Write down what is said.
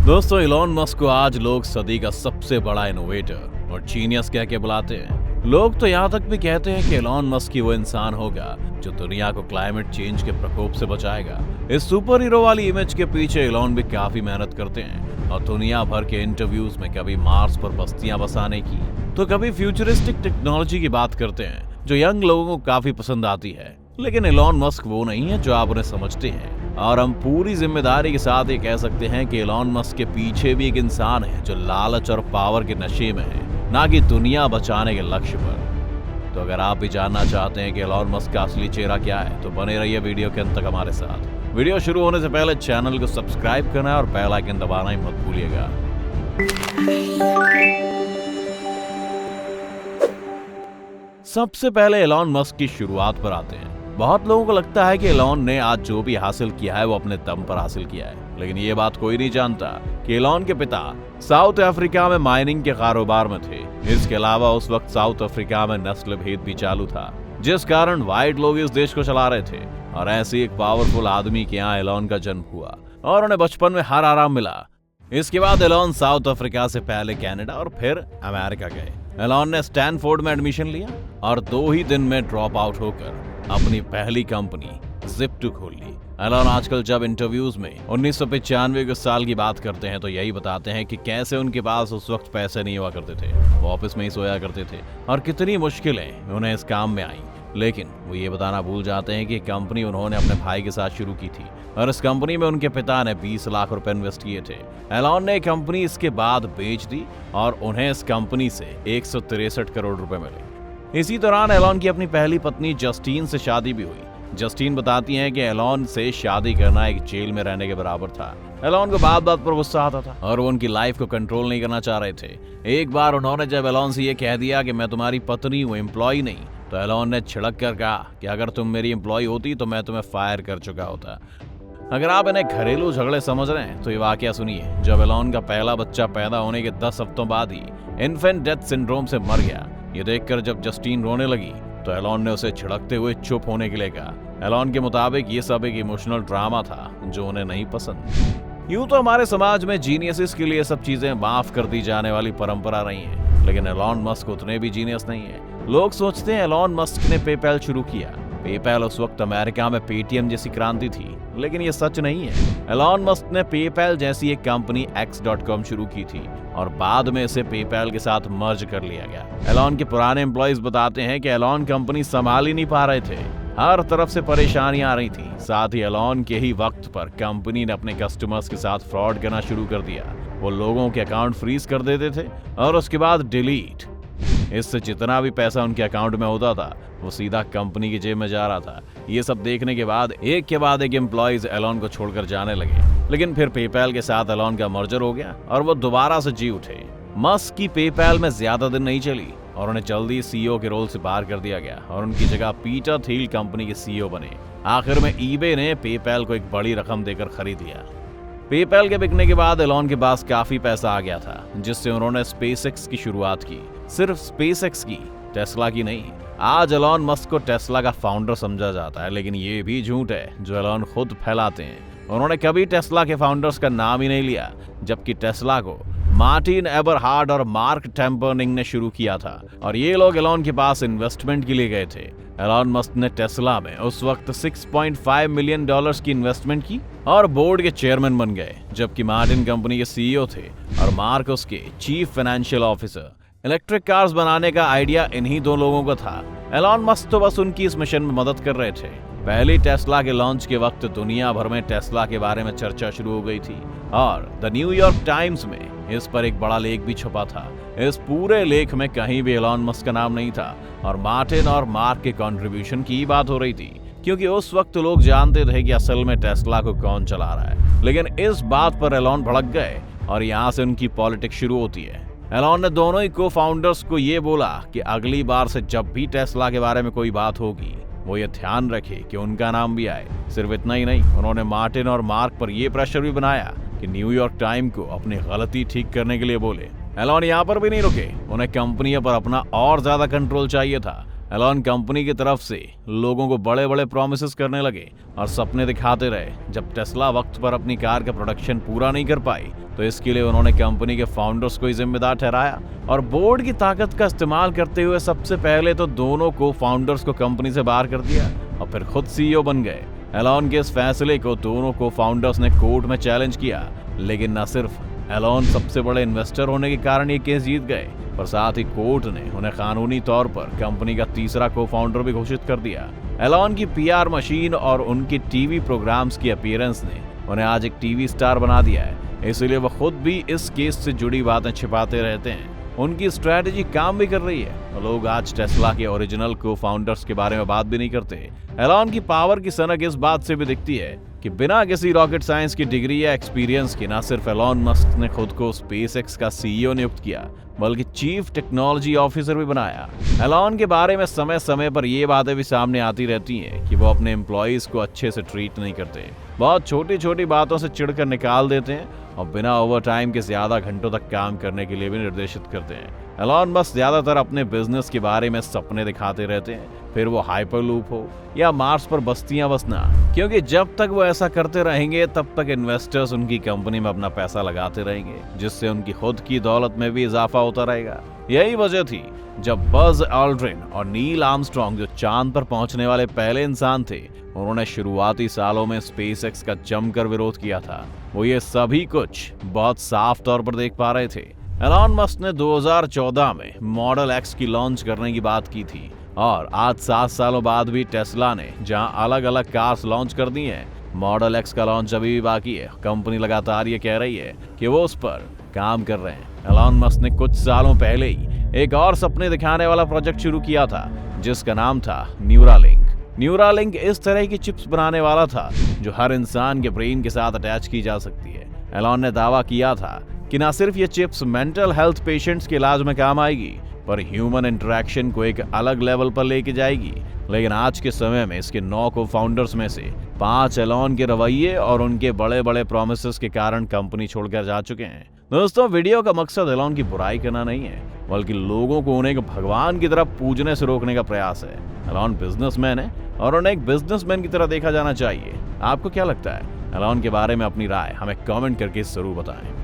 दोस्तों, Elon Musk को आज लोग सदी का सबसे बड़ा इनोवेटर और जीनियस कह के बुलाते हैं। लोग तो यहाँ तक भी कहते हैं कि इलॉन मस्क ही वो इंसान होगा जो दुनिया को क्लाइमेट चेंज के प्रकोप से बचाएगा। इस सुपर हीरो वाली इमेज के पीछे इलॉन भी काफी मेहनत करते हैं और दुनिया भर के इंटरव्यूज में कभी मार्स पर बस्तियां बसाने की तो कभी फ्यूचरिस्टिक टेक्नोलॉजी की बात करते हैं जो यंग लोगों को काफी पसंद आती है। लेकिन इलॉन मस्क वो नहीं है जो आप उन्हें समझते हैं, और हम पूरी जिम्मेदारी के साथ ये कह सकते हैं कि इलॉन मस्क के पीछे भी एक इंसान है जो लालच और पावर के नशे में है, ना कि दुनिया बचाने के लक्ष्य पर। तो अगर आप भी जानना चाहते हैं कि इलॉन मस्क का असली चेहरा क्या है तो बने रहिए वीडियो के अंत तक हमारे साथ। वीडियो शुरू होने से पहले चैनल को सब्सक्राइब करना और बेल आइकन दबाना ही मत भूलिएगा। सबसे पहले इलॉन मस्क की शुरुआत पर आते हैं। बहुत लोगों को लगता है कि इलॉन ने आज जो भी हासिल किया है वो अपने दम पर हासिल किया है, लेकिन ये बात कोई नहीं जानता कि इलॉन के पिता साउथ अफ्रीका में माइनिंग के कारोबार में थे। इसके अलावा उस वक्त साउथ अफ्रीका में नस्ल भेद भी चालू था, जिस कारण व्हाइट लोग इस देश को चला रहे थे। और ऐसे एक पावरफुल आदमी के यहाँ इलॉन का जन्म हुआ और उन्हें बचपन में हर आराम मिला। इसके बाद इलॉन साउथ अफ्रीका से पहले कनाडा और फिर अमेरिका गए। इलॉन ने स्टैनफोर्ड में एडमिशन लिया और 2 ही दिन में ड्रॉप आउट होकर अपनी पहली कंपनी Zip2 खोल ली। इलॉन आजकल जब इंटरव्यूज में 1995 के साल की बात करते हैं तो यही बताते हैं कि कैसे उनके पास उस वक्त पैसे नहीं हुआ करते थे, वो ऑफिस में ही सोया करते थे और कितनी मुश्किलें उन्हें इस काम में आई। लेकिन वो ये बताना भूल जाते हैं कि कंपनी उन्होंने अपने भाई के साथ शुरू की थी और इस कंपनी में उनके पिता ने 20 लाख रुपए इन्वेस्ट किए थे। इलॉन ने कंपनी इसके बाद बेच दी और उन्हें इस कंपनी से 163 करोड़ रुपए मिले। इसी दौरान इलॉन की अपनी पहली पत्नी जस्टीन से शादी भी हुई। जस्टीन बताती हैं कि इलॉन से शादी करना एक जेल में रहने के बराबर था। इलॉन को बात बात पर गुस्सा आता था और वो उनकी लाइफ को कंट्रोल नहीं करना चाह रहे थे। एक बार उन्होंने जब इलॉन से ये कह दिया कि मैं तुम्हारी पत्नी हूँ, एम्प्लॉय नहीं, तो इलॉन ने छिड़क कर कहा कि अगर तुम मेरी एम्प्लॉय होती तो मैं तुम्हें फायर कर चुका होता। अगर आप इन्हें घरेलू झगड़े समझ रहे हैं तो ये वाकया सुनिए। जब इलॉन का पहला बच्चा पैदा होने के 10 हफ्तों बाद ही इन्फेंट डेथ सिंड्रोम से मर गया। ये देखकर जब जस्टीन रोने लगी तो एलॉन ने उसे छिड़कते हुए चुप होने के लिए कहा। एलॉन के मुताबिक ये सब एक इमोशनल ड्रामा था जो उन्हें नहीं पसंद। यूं तो हमारे समाज में जीनियस के लिए सब चीजें माफ कर दी जाने वाली परंपरा रही है, लेकिन एलॉन मस्क उतने भी जीनियस नहीं है। लोग सोचते हैं एलॉन मस्क ने पेपैल शुरू किया। पेपैल उस वक्त अमेरिका में पेटीएम जैसी क्रांति थी, लेकिन ये सच नहीं है। एलॉन मस्क ने पेपैल जैसी एक कंपनी X.com शुरू की थी और बाद में इसे पेपैल के साथ मर्ज कर लिया गया। एलॉन के पुराने एम्प्लॉइज बताते हैं कि एलॉन कंपनी संभाल ही नहीं पा रहे थे, हर तरफ से परेशानियां आ रही थी। साथ ही एलॉन के ही वक्त पर कंपनी ने अपने कस्टमर्स के साथ फ्रॉड करना शुरू कर दिया। वो लोगों के अकाउंट फ्रीज कर देते थे और उसके बाद डिलीट। इससे जितना भी पैसा उनके अकाउंट में होता था वो सीधा कंपनी की जेब में जा रहा था। ये सब देखने के बाद एक के बाद एक एम्प्लॉइज एलॉन को छोड़कर जाने लगे, लेकिन फिर पेपैल के साथ एलॉन का मर्जर हो गया और वो दोबारा से जी उठे। मस्क की पेपैल में ज्यादा दिन नहीं चली और उन्हें जल्दी सीईओ के रोल से बाहर कर दिया गया और उनकी जगह पीटर थिल कंपनी के सीईओ बने। आखिर में ईबे ने पेपैल को एक बड़ी रकम देकर खरीद लिया। पेपैल के बिकने के बाद एलॉन के पास काफी पैसा आ गया था, जिससे उन्होंने स्पेसएक्स की शुरुआत की। सिर्फ स्पेसएक्स की, टेस्ला की नहीं। आज एलॉन मस्क को टेस्ला का फाउंडर समझा जाता है, लेकिन ये भी झूठ है जो एलॉन खुद फैलाते हैं। उन्होंने कभी टेस्ला के फाउंडर्स का नाम ही नहीं लिया, जबकि टेस्ला को मार्टिन एबरहार्ड और मार्क टेम्पर्निंग ने शुरू किया था और ये लोग एलॉन के पास इन्वेस्टमेंट के लिए गए थे। एलॉन मस्क ने टेस्ला में उस वक्त $6.5 मिलियन की इन्वेस्टमेंट की और बोर्ड के चेयरमैन बन गए, जबकि मार्टिन कंपनी के सीईओ थे और मार्क उसके chief financial officer. Electric cars बनाने का आइडिया इन्हीं 2 लोगों का था। एलॉन मस्क तो बस उनकी इस मिशन में मदद कर रहे थे। पहली टेस्ला के लॉन्च के वक्त दुनिया भर में टेस्ला के बारे में चर्चा शुरू हो गई थी और द न्यूयॉर्क टाइम्स में इस पर एक बड़ा लेख भी छपा था। इस पूरे लेख में कहीं भी एलॉन मस्क का नाम नहीं था और मार्टिन और मार्क के कंट्रीब्यूशन की ही बात हो रही थी, क्योंकि उस वक्त लोग जानते थे कि असल में टेस्ला को कौन चला रहा है। लेकिन इस बात पर एलॉन भड़क गए और यहाँ से उनकी पॉलिटिक्स शुरू होती है। एलॉन ने दोनों ही को फाउंडर्स को ये बोला कि अगली बार से जब भी टेस्ला के बारे में कोई बात होगी वो ये ध्यान रखे कि उनका नाम भी आए। सिर्फ इतना ही नहीं, उन्होंने मार्टिन और मार्क पर ये प्रेशर भी बनाया कि न्यूयॉर्क टाइम को अपनी गलती ठीक करने के लिए बोले। एलॉन यहाँ पर भी नहीं रुके, उन्हें कंपनी पर अपना और ज्यादा कंट्रोल चाहिए था। एलॉन कंपनी की तरफ से लोगों को बड़े बड़े प्रॉमिसेस करने लगे और सपने दिखाते रहे। जब टेस्ला वक्त पर अपनी कार का प्रोडक्शन पूरा नहीं कर पाई तो इसके लिए उन्होंने कंपनी के फाउंडर्स को ही जिम्मेदार ठहराया और बोर्ड की ताकत का इस्तेमाल करते हुए सबसे पहले तो दोनों को फाउंडर्स को कंपनी से बाहर कर दिया और फिर खुद सीईओ बन गए। एलॉन के इस फैसले को दोनों को फाउंडर्स ने कोर्ट में चैलेंज किया, लेकिन न सिर्फ एलॉन सबसे बड़े इन्वेस्टर होने के कारण ये केस जीत गए, पर साथ ही कोर्ट ने उन्हें कानूनी तौर पर कंपनी का तीसरा को फाउंडर भी घोषित कर दिया। एलॉन की पीआर मशीन और उनकी टीवी प्रोग्राम्स की अपीयरेंस ने उन्हें आज एक टीवी स्टार बना दिया है, इसलिए वो खुद भी इस केस से जुड़ी बातें छिपाते रहते हैं। उनकी स्ट्रैटेजी काम भी कर रही है। लोग आज टेस्ला के ओरिजिनल को फाउंडर्स के बारे में बात भी नहीं करते। एलॉन की पावर की सनक इस बात से भी दिखती है कि बिना किसी रॉकेट साइंस की डिग्री या एक्सपीरियंस के न सिर्फ एलॉन मस्क ने खुद को स्पेसएक्स का सीईओ नियुक्त किया, बल्कि चीफ टेक्नोलॉजी ऑफिसर भी बनाया। एलॉन के बारे में समय समय पर ये बातें भी सामने आती रहती हैं कि वो अपने एम्प्लॉइज को अच्छे से ट्रीट नहीं करते, बहुत छोटी छोटी बातों से चिढ़कर निकाल देते हैं और बिना ओवरटाइम के ज्यादा घंटों तक काम करने के लिए भी निर्देशित करते हैं। एलॉन मस्क ज्यादातर अपने बिजनेस के बारे में सपने दिखाते रहते हैं, फिर वो हाइपरलूप हो या मार्स पर बस्तियां बसना, क्योंकि जब तक वो ऐसा करते रहेंगे तब तक इन्वेस्टर्स उनकी कंपनी में अपना पैसा लगाते रहेंगे, जिससे उनकी खुद की दौलत में भी इजाफा होता रहेगा। यही वजह थी जब बज ऑल्ड्रिन और नील आर्मस्ट्रॉन्ग, जो चांद पर पहुंचने वाले पहले इंसान थे, उन्होंने शुरुआती सालों में स्पेसएक्स का जमकर विरोध किया था। वो ये सभी कुछ बहुत साफ तौर पर देख पा रहे थे। एलॉन मस्क ने 2014 में मॉडल एक्स की लॉन्च करने की बात की थी और आज 7 सालों बाद भी टेस्ला ने जहां अलग अलग कार्स लॉन्च कर दी हैं, मॉडल एक्स का लॉन्च अभी भी बाकी है। कंपनी लगातार ये कह रही है कि वो उस पर काम कर रहे हैं। एलॉन मस्क ने कुछ सालों पहले ही एक और सपने दिखाने वाला प्रोजेक्ट शुरू किया था, जिसका नाम था न्यूरालिंक। न्यूरालिंक इस तरह की चिप्स बनाने वाला था जो हर इंसान के ब्रेन के साथ अटैच की जा सकती है। एलॉन ने दावा किया था कि न सिर्फ ये चिप्स मेंटल हेल्थ पेशेंट्स के इलाज में काम आएगी, पर ह्यूमन इंटरेक्शन को एक अलग लेवल पर लेके जाएगी। लेकिन आज के समय में इसके 9 को फाउंडर्स में से 5 एलॉन के रवैये और उनके बड़े बड़े प्रॉमिसेस के कारण कंपनी छोड़कर जा चुके हैं। दोस्तों, वीडियो का मकसद एलॉन की बुराई करना नहीं है, बल्कि लोगों को उन्हें भगवान की तरफ पूजने से रोकने का प्रयास है। एलॉन बिजनेसमैन है और उन्हें एक बिजनेसमैन की तरह देखा जाना चाहिए। आपको क्या लगता है? एलॉन के बारे में अपनी राय हमें कमेंट करके जरूर बताएं।